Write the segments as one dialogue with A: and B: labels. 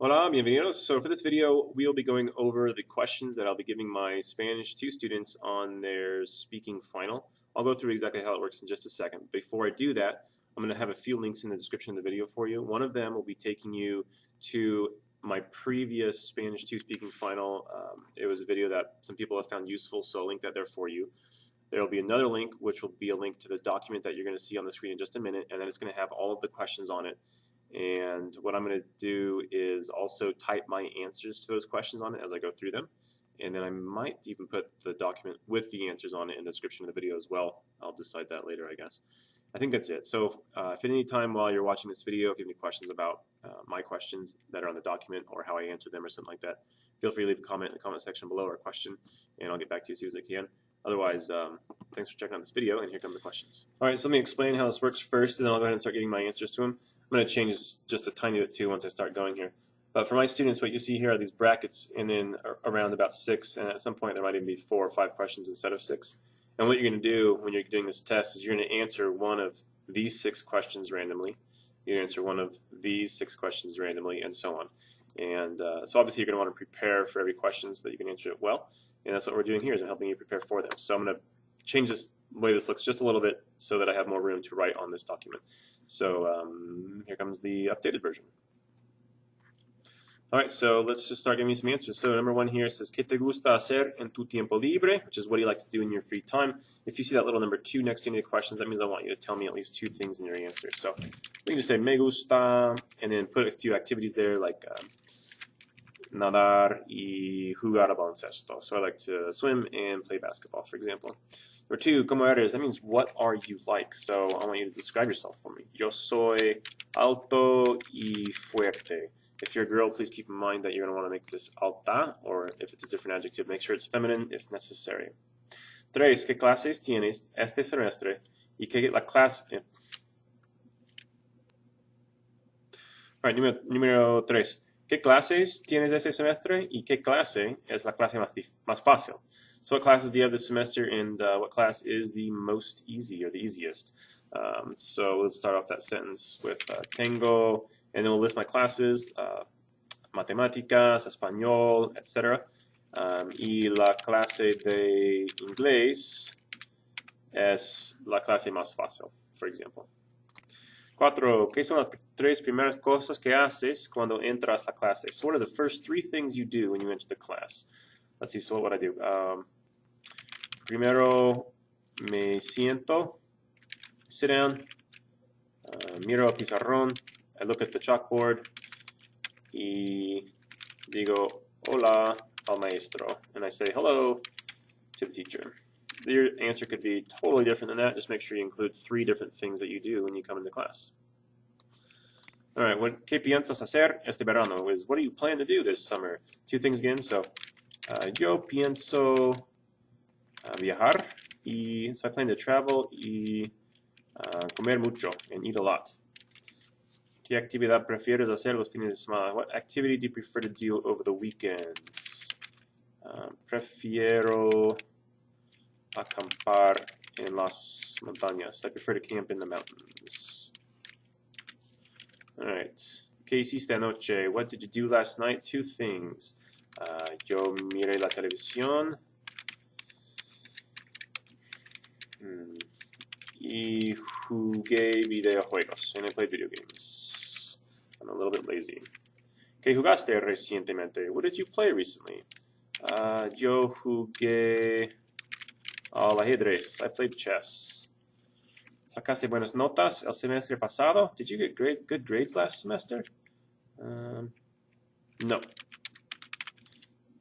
A: Hola, bienvenidos. So for this video, we'll be going over the questions that I'll be giving my Spanish 2 students on their speaking final. I'll go through exactly how it works in just a second. Before I do that, I'm going to have a few links in the description of the video for you. One of them will be taking you to my previous Spanish 2 speaking final. It was a video that some people have found useful, so I'll link that there for you. There will be another link, which will be a link to the document that you're going to see on the screen in just a minute, and then it's going to have all of the questions on it. And what I'm going to do is also type my answers to those questions on it as I go through them. And then I might even put the document with the answers on it in the description of the video as well. I'll decide that later, I guess. I think that's it. So if at any time while you're watching this video, if you have any questions about my questions that are on the document or how I answer them or something like that, feel free to leave a comment in the comment section below or a question, and I'll get back to you as soon as I can. Otherwise, thanks for checking out this video, and here come the questions. All right, so let me explain how this works first, and then I'll go ahead and start getting my answers to them. I'm going to change this just a tiny bit too once I start going here. But for my students, what you see here are these brackets, and then around about 6, and at some point there might even be 4 or 5 questions instead of 6. And what you're going to do when you're doing this test is you're going to answer one of these 6 questions randomly. You answer one of these 6 questions randomly, and so on. And so obviously you're going to want to prepare for every question so that you can answer it well. And that's what we're doing here, is I'm helping you prepare for them. So I'm going to change this way this looks just a little bit so that I have more room to write on this document. So here comes the updated version. All right, so let's just start giving you some answers. So number 1 here says, ¿Qué te gusta hacer en tu tiempo libre? Which is, what do you like to do in your free time? If you see that little number 2 next to any questions, that means I want you to tell me at least 2 things in your answer. So we can just say, me gusta, and then put a few activities there like nadar y jugar a baloncesto. So I like to swim and play basketball, for example. Number 2, ¿cómo eres? That means, what are you like? So I want you to describe yourself for me. Yo soy alto y fuerte. If you're a girl, please keep in mind that you're going to want to make this alta, or if it's a different adjective, make sure it's feminine if necessary. 3, ¿qué clases tienes este semestre? Y qué la clase... All right, número 3. ¿Qué clases tienes este semestre? Y qué clase es la clase más fácil? So what classes do you have this semester, and what class is the most easy or the easiest? So let's start off that sentence with tengo, and then we'll list my classes, matemáticas, español, etc. Y la clase de inglés es la clase más fácil, for example. 4. ¿Qué son las 3 primeras cosas que haces cuando entras a la clase? So what are the first 3 things you do when you enter the class? Let's see, so what would I do? Primero me siento, sit down, miro el pizarrón, I look at the chalkboard, y digo hola al maestro, and I say hello to the teacher. Your answer could be totally different than that. Just make sure you include 3 different things that you do when you come into class. All right, ¿qué piensas hacer este verano? Is, what do you plan to do this summer? 2 things again. So, yo pienso viajar, y so I plan to travel y comer mucho and eat a lot. ¿Qué actividad prefieres hacer los fines de semana? What activity do you prefer to do over the weekends? Prefiero acampar en las montañas. I prefer to camp in the mountains. All right. ¿Qué hiciste anoche? What did you do last night? 2 things. Yo miré la televisión y jugué videojuegos. And I played video games. I'm a little bit lazy. ¿Qué jugaste recientemente? What did you play recently? Yo jugué al ajedrez. I played chess. ¿Sacaste buenas notas el semestre pasado? Did you get good grades last semester? No.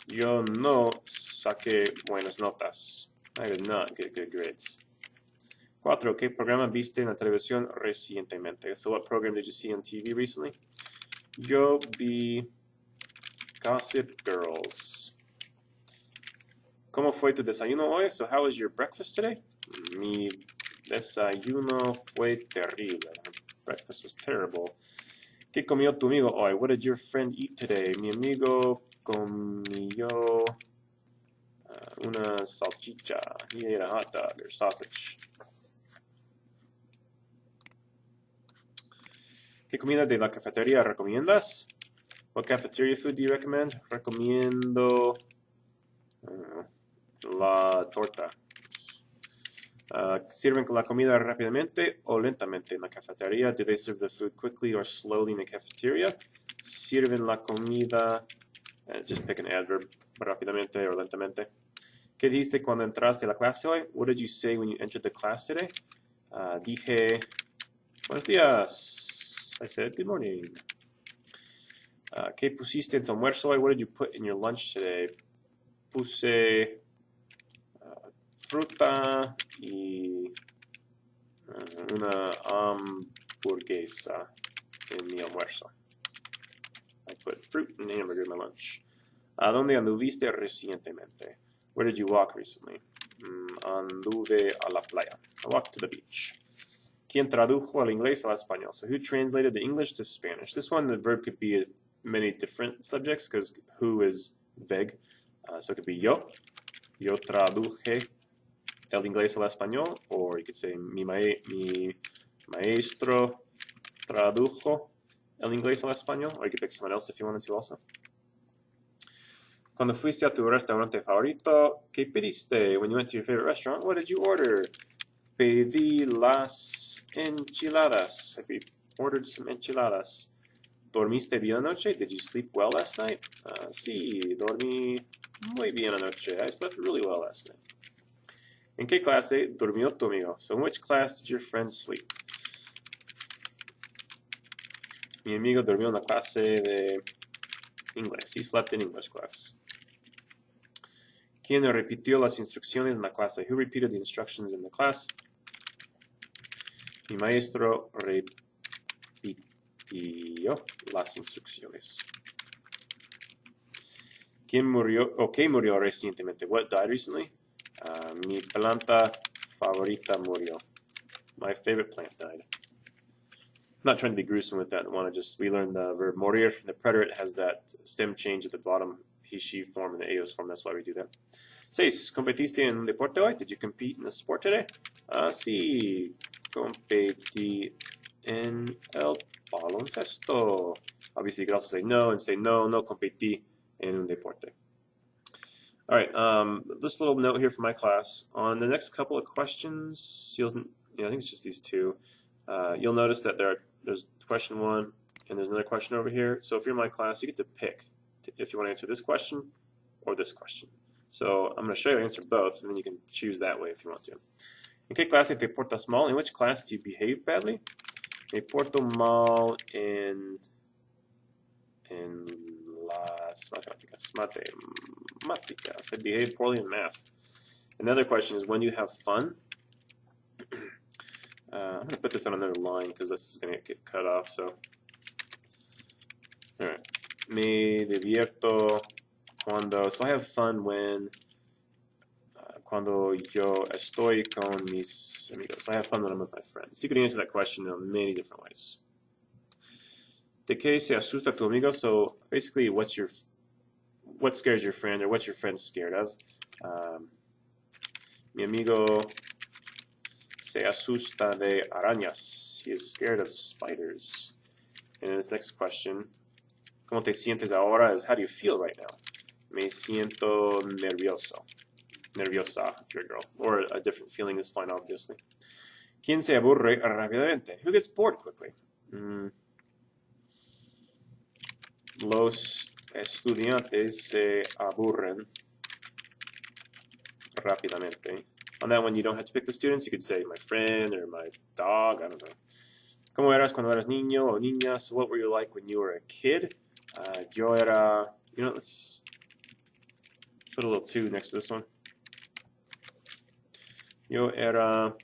A: Yo no saqué buenas notas. I did not get good grades. 4. ¿Qué programa viste en la televisión recientemente? So what program did you see on TV recently? Yo vi Gossip Girls. ¿Cómo fue tu desayuno hoy? So how was your breakfast today? Mi desayuno fue terrible. Breakfast was terrible. ¿Qué comió tu amigo hoy? What did your friend eat today? Mi amigo comió una salchicha. He ate a hot dog or sausage. ¿Qué comida de la cafetería recomiendas? What cafeteria food do you recommend? Recomiendo la torta. ¿Sirven la comida rápidamente o lentamente en la cafetería? Do they serve the food quickly or slowly in the cafeteria? Sirven la comida, just pick an adverb, rápidamente or lentamente. ¿Qué dijiste cuando entraste a la clase hoy? What did you say when you entered the class today? Dije, buenos días. I said, good morning. ¿Qué pusiste en tu almuerzo hoy? What did you put in your lunch today? Puse fruta y una hamburguesa en mi almuerzo. I put fruit and hamburger in my lunch. ¿A dónde anduviste recientemente? Where did you walk recently? Anduve a la playa. I walked to the beach. ¿Quién tradujo al inglés al español? So who translated the English to Spanish? This one, the verb could be many different subjects because who is vague. So it could be yo. Yo traduje el inglés al español. Or you could say mi maestro tradujo el inglés al español. Or you could pick someone else if you wanted to also. Cuando fuiste a tu restaurante favorito, ¿qué pediste? When you went to your favorite restaurant, what did you order? Pedí las enchiladas. I ordered some enchiladas. ¿Dormiste bien anoche? Did you sleep well last night? Sí, dormí muy bien anoche. I slept really well last night. ¿En qué clase durmió tu amigo? So in which class did your friend sleep? Mi amigo durmió en la clase de inglés. He slept in English class. ¿Quién repitió las instrucciones en la clase? Who repeated the instructions in the class? Mi maestro repitió las instrucciones. ¿Quién murió o qué murió recientemente? What died recently? Mi planta favorita murió. My favorite plant died. I'm not trying to be gruesome with that. We learned the verb morir. The preterite has that stem change at the bottom, he, she form, and the eos form. That's why we do that. 6. ¿Competiste en un deporte hoy? Did you compete in a sport today? Sí, competí en el baloncesto. Obviously, you could also say no and say no competí en un deporte. All right, this little note here for my class. On the next couple of questions, I think it's just these two. You'll notice that there's question 1 and there's another question over here. So if you're in my class, you get to pick if you want to answer this question or this question. So I'm going to show you how to answer both, and then you can choose that way if you want to. ¿En qué clase te portas mal? In which class do you behave badly? Me porto mal en las matemáticas. I behave poorly in math. Another question is when you have fun. I'm going to put this on another line because this is going to get cut off. So, all right. Me divierto cuando. So I have fun when. Cuando yo estoy con mis amigos. I have fun when I'm with my friends. You can answer that question in many different ways. ¿De qué se asusta tu amigo? So basically, what scares your friend, or what's your friend scared of? Mi amigo se asusta de arañas. He is scared of spiders. And this next question, ¿cómo te sientes ahora? Is how do you feel right now? Me siento nervioso. Nerviosa, if you're a girl. Or a different feeling is fine, obviously. ¿Quién se aburre rápidamente? Who gets bored quickly? Los estudiantes se aburren rápidamente. On that one, you don't have to pick the students. You could say my friend or my dog. I don't know. ¿Cómo eras cuando eras niño o niña? So what were you like when you were a kid? Yo era... let's put a little 2 next to this one. Yo era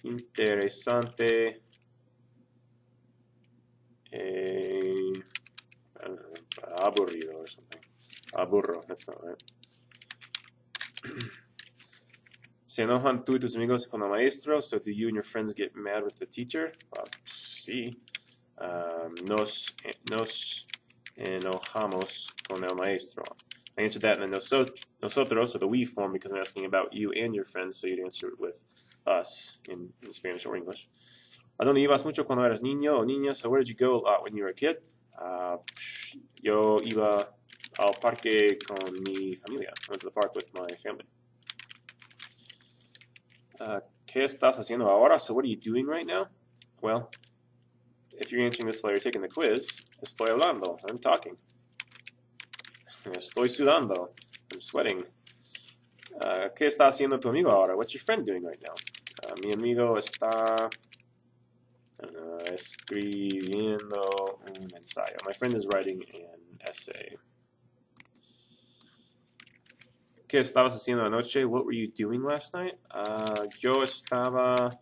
A: interesante. I don't know, aburrido or something. Aburro, that's not right. ¿Se enojan tú y tus amigos con el maestro? So do you and your friends get mad with the teacher? Sí. Nos enojamos con el maestro. I answered that in the nosotros, or the we form, because I'm asking about you and your friends, so you'd answer it with us in Spanish or English. ¿A dónde ibas mucho cuando eras niño o niña? So where did you go a lot when you were a kid? Yo iba al parque con mi familia. I went to the park with my family. ¿Qué estás haciendo ahora? So what are you doing right now? Well, if you're answering this while you're taking the quiz, estoy hablando. I'm talking. Estoy sudando. I'm sweating. ¿Qué está haciendo tu amigo ahora? What's your friend doing right now? Mi amigo está escribiendo un ensayo. My friend is writing an essay. ¿Qué estabas haciendo anoche? What were you doing last night? Yo estaba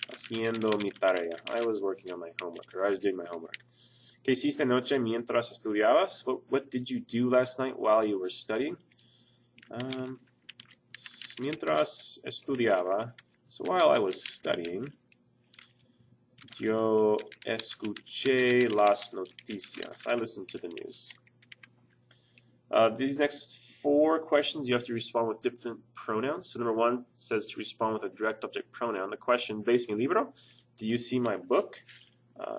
A: haciendo mi tarea. I was working on my homework, or I was doing my homework. ¿Qué hiciste anoche mientras estudiabas? What did you do last night while you were studying? Mientras estudiaba, so while I was studying, yo escuché las noticias. I listened to the news. These next 4 questions, you have to respond with different pronouns. So number 1 says to respond with a direct object pronoun. The question, ¿ves mi libro? Do you see my book?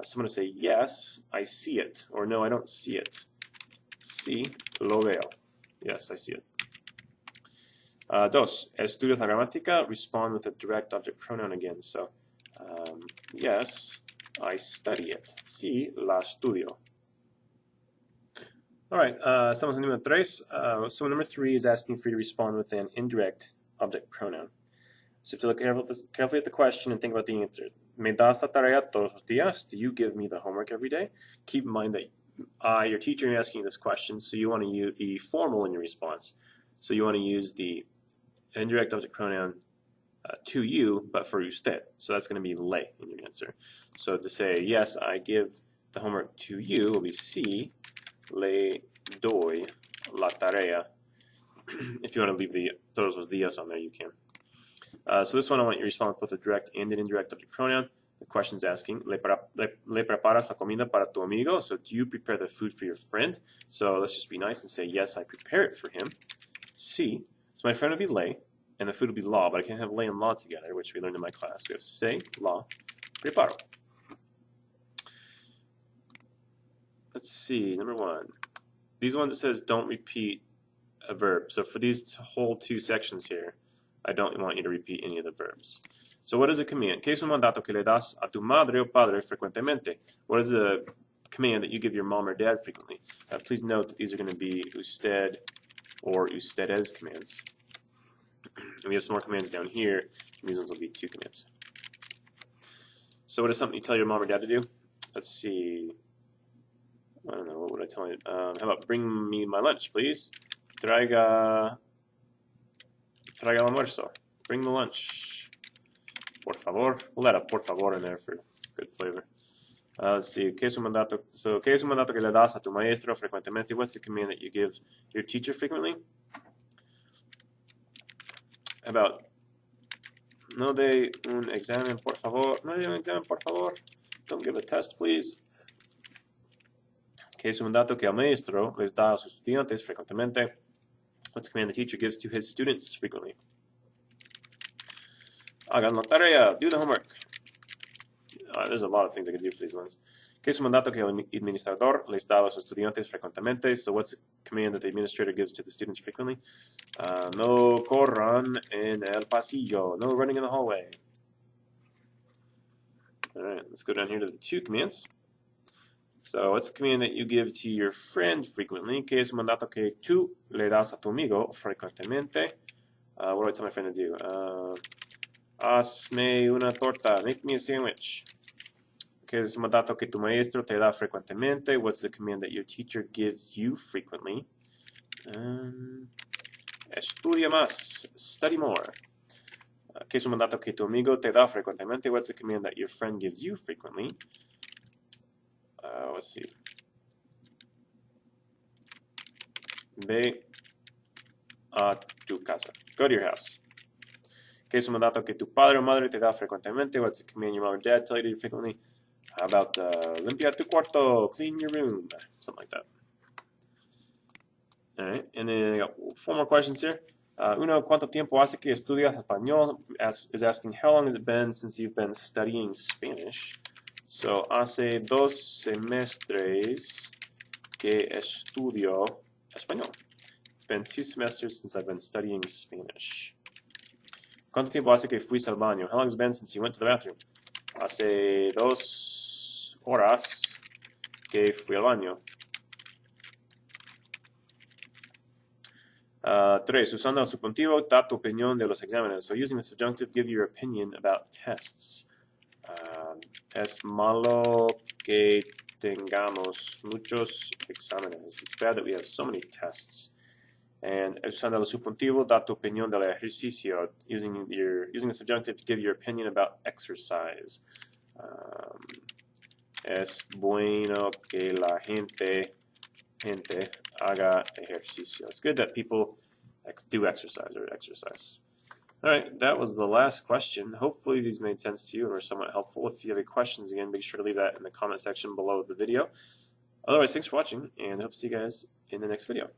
A: So I'm going to say, yes, I see it. Or no, I don't see it. Sí, lo veo. Yes, I see it. 2, ¿estudias la gramática? Respond with a direct object pronoun again. So, yes, I study it. Sí, la estudio. All right, estamos en número 3. So number 3 is asking for you to respond with an indirect object pronoun. So if you look carefully at the question and think about the answer. ¿Me das la tarea todos los días? Do you give me the homework every day? Keep in mind that your teacher is asking this question, so you want to be formal in your response. So you want to use the indirect object pronoun to you, but for usted. So that's going to be le in your answer. So to say, yes, I give the homework to you will be sí, le doy la tarea. If you want to leave the todos los días on there, you can. So this one I want you to respond with both a direct and an indirect object pronoun. The question's asking, ¿Le preparas la comida para tu amigo? So do you prepare the food for your friend? So let's just be nice and say, yes, I prepare it for him. Sí. So my friend would be le, and the food would be la, but I can't have le and la together, which we learned in my class. We have se, la, preparo. Let's see, number 1. These ones it says don't repeat a verb. So for these whole 2 sections here, I don't want you to repeat any of the verbs. So what is a command? ¿Qué es un mandato que le das a tu madre o padre frecuentemente? What is a command that you give your mom or dad frequently? Please note that these are going to be usted or ustedes commands. And we have some more commands down here, and these ones will be 2 commands. So what is something you tell your mom or dad to do? Let's see. I don't know, what would I tell you? How about bring me my lunch, please? Traiga el almuerzo. Bring the lunch. Por favor. We'll add a por favor in there for good flavor. Let's see. ¿Qué es un mandato? So, ¿qué es un mandato que le das a tu maestro frecuentemente? What's the command that you give your teacher frequently? How about no de un examen, por favor. No de un examen, por favor. Don't give a test, please. ¿Qué es un mandato que el maestro les da a sus estudiantes frecuentemente? What's the command the teacher gives to his students frequently? Hagan la tarea, do the homework. There's a lot of things I could do for these ones. ¿Qué es un mandato que el administrador les da a sus estudiantes frecuentemente? So what's the command that the administrator gives to the students frequently? No corran en el pasillo. No running in the hallway. All right, let's go down here to the 2 commands. So what's the command that you give to your friend frequently? ¿Qué es un mandato que tú le das a tu amigo frecuentemente? What do I tell my friend to do? Hazme una torta. Make me a sandwich. ¿Qué es un mandato que tu maestro te da frecuentemente? What's the command that your teacher gives you frequently? Estudia más. Study more. ¿Qué es un mandato que tu amigo te da frecuentemente? What's the command that your friend gives you frequently? Let's see. Ve a tu casa. Go to your house. ¿Qué es un mandato que tu padre o madre te da frecuentemente? What's the command your mom or dad tell you to do frequently? How about limpia tu cuarto, clean your room, something like that. All right, and then I got 4 more questions here. Uno, ¿cuánto tiempo hace que estudias español? Is asking how long has it been since you've been studying Spanish? So, hace 2 semestres que estudio español. It's been 2 semesters since I've been studying Spanish. ¿Cuánto tiempo hace que fuiste al baño? How long has it been since you went to the bathroom? Hace 2 horas que fui al baño. 3. Usando el subjuntivo, da tu opinión de los exámenes. So using the subjunctive, give your opinion about tests. Es malo que tengamos muchos exámenes. It's bad that we have so many tests. And usando el subjuntivo, da tu opinión del ejercicio. Using the subjunctive to give your opinion about exercise. Es bueno que la gente haga ejercicio. It's good that people do exercise or exercise. All right, that was the last question. Hopefully these made sense to you and were somewhat helpful. If you have any questions, again, make sure to leave that in the comment section below the video. Otherwise, thanks for watching, and I hope to see you guys in the next video.